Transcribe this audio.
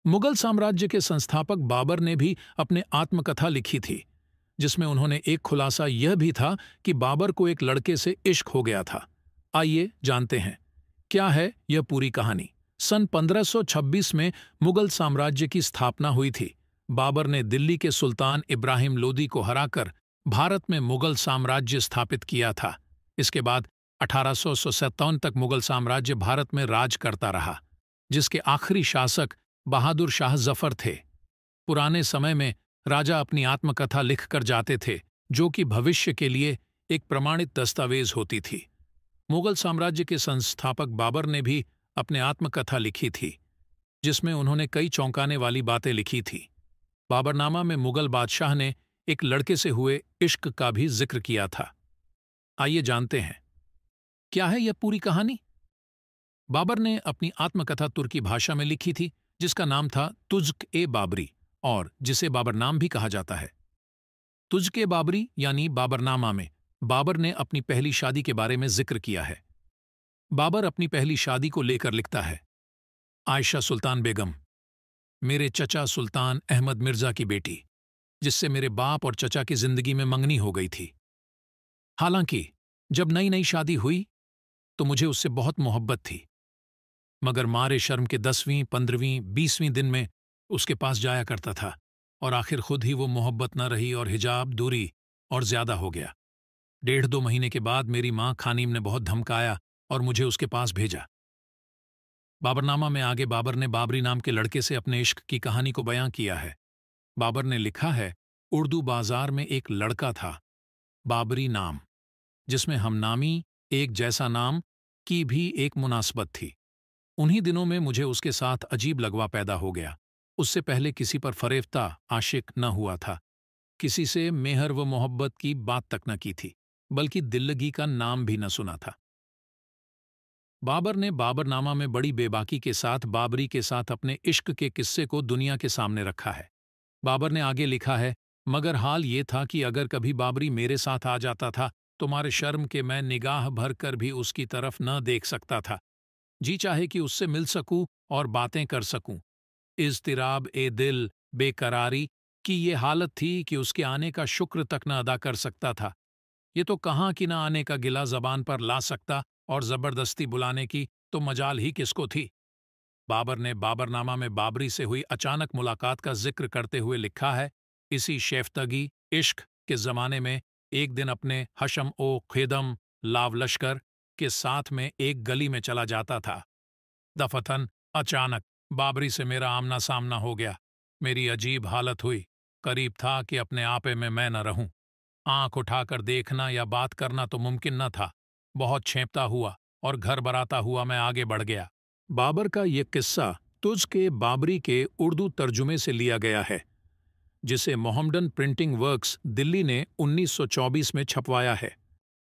मुगल साम्राज्य के संस्थापक बाबर ने भी अपने आत्मकथा लिखी थी, जिसमें उन्होंने एक खुलासा यह भी था कि बाबर को एक लड़के से इश्क हो गया था। आइए जानते हैं क्या है यह पूरी कहानी। सन 1526 में मुगल साम्राज्य की स्थापना हुई थी। बाबर ने दिल्ली के सुल्तान इब्राहिम लोदी को हराकर भारत में मुगल साम्राज्य स्थापित किया था। इसके बाद 1857 तक मुगल साम्राज्य भारत में राज करता रहा, जिसके आखिरी शासक बहादुर शाह जफर थे। पुराने समय में राजा अपनी आत्मकथा लिखकर जाते थे, जो कि भविष्य के लिए एक प्रमाणित दस्तावेज होती थी। मुगल साम्राज्य के संस्थापक बाबर ने भी अपने आत्मकथा लिखी थी, जिसमें उन्होंने कई चौंकाने वाली बातें लिखी थी। बाबरनामा में मुगल बादशाह ने एक लड़के से हुए इश्क का भी जिक्र किया था। आइए जानते हैं क्या है यह पूरी कहानी। बाबर ने अपनी आत्मकथा तुर्की भाषा में लिखी थी, जिसका नाम था तुज़्क-ए-बाबरी, और जिसे बाबरनाम भी कहा जाता है। तुज़्क-ए-बाबरी यानी बाबरनामा में बाबर ने अपनी पहली शादी के बारे में जिक्र किया है। बाबर अपनी पहली शादी को लेकर लिखता है, आयशा सुल्तान बेगम, मेरे चचा सुल्तान अहमद मिर्जा की बेटी, जिससे मेरे बाप और चचा की जिंदगी में मंगनी हो गई थी। हालांकि जब नई नई शादी हुई तो मुझे उससे बहुत मोहब्बत थी, मगर मारे शर्म के 10वीं, 15वीं, 20वीं दिन में उसके पास जाया करता था, और आखिर खुद ही वो मोहब्बत न रही और हिजाब, दूरी और ज्यादा हो गया। 1.5-2 महीने के बाद मेरी माँ खानीम ने बहुत धमकाया और मुझे उसके पास भेजा। बाबरनामा में आगे बाबर ने बाबरी नाम के लड़के से अपने इश्क की कहानी को बयां किया है। बाबर ने लिखा है, उर्दू बाजार में एक लड़का था, बाबरी नाम, जिसमें हमनामी, एक जैसा नाम की भी एक मुनासबत थी। उन्हीं दिनों में मुझे उसके साथ अजीब लगवा पैदा हो गया। उससे पहले किसी पर फरेफ्ता आशिक न हुआ था, किसी से मेहर व मोहब्बत की बात तक न की थी, बल्कि दिल्लगी का नाम भी न सुना था। बाबर ने बाबरनामा में बड़ी बेबाकी के साथ बाबरी के साथ अपने इश्क के किस्से को दुनिया के सामने रखा है। बाबर ने आगे लिखा है, मगर हाल ये था कि अगर कभी बाबरी मेरे साथ आ जाता था, तुम्हारे शर्म के मैं निगाह भर कर भी उसकी तरफ न देख सकता था। जी चाहे कि उससे मिल सकूं और बातें कर सकूं। इज़्तिराब ए दिल, बेकरारी की ये हालत थी कि उसके आने का शुक्र तक न अदा कर सकता था। ये तो कहाँ कि न आने का गिला जबान पर ला सकता, और जबरदस्ती बुलाने की तो मजाल ही किसको थी। बाबर ने बाबरनामा में बाबरी से हुई अचानक मुलाकात का जिक्र करते हुए लिखा है, इसी शेफ्तगी इश्क के जमाने में एक दिन अपने हशम ओ खेदम लाव लश्कर के साथ में एक गली में चला जाता था। दफतन अचानक बाबरी से मेरा आमना सामना हो गया। मेरी अजीब हालत हुई, करीब था कि अपने आपे में मैं न रहूं। आंख उठाकर देखना या बात करना तो मुमकिन न था। बहुत छेंपता हुआ और घर बराता हुआ मैं आगे बढ़ गया। बाबर का ये किस्सा तुज़्क-ए-बाबरी के उर्दू तर्जुमे से लिया गया है, जिसे मोहम्मडन प्रिंटिंग वर्क्स दिल्ली ने 1924 में छपवाया है।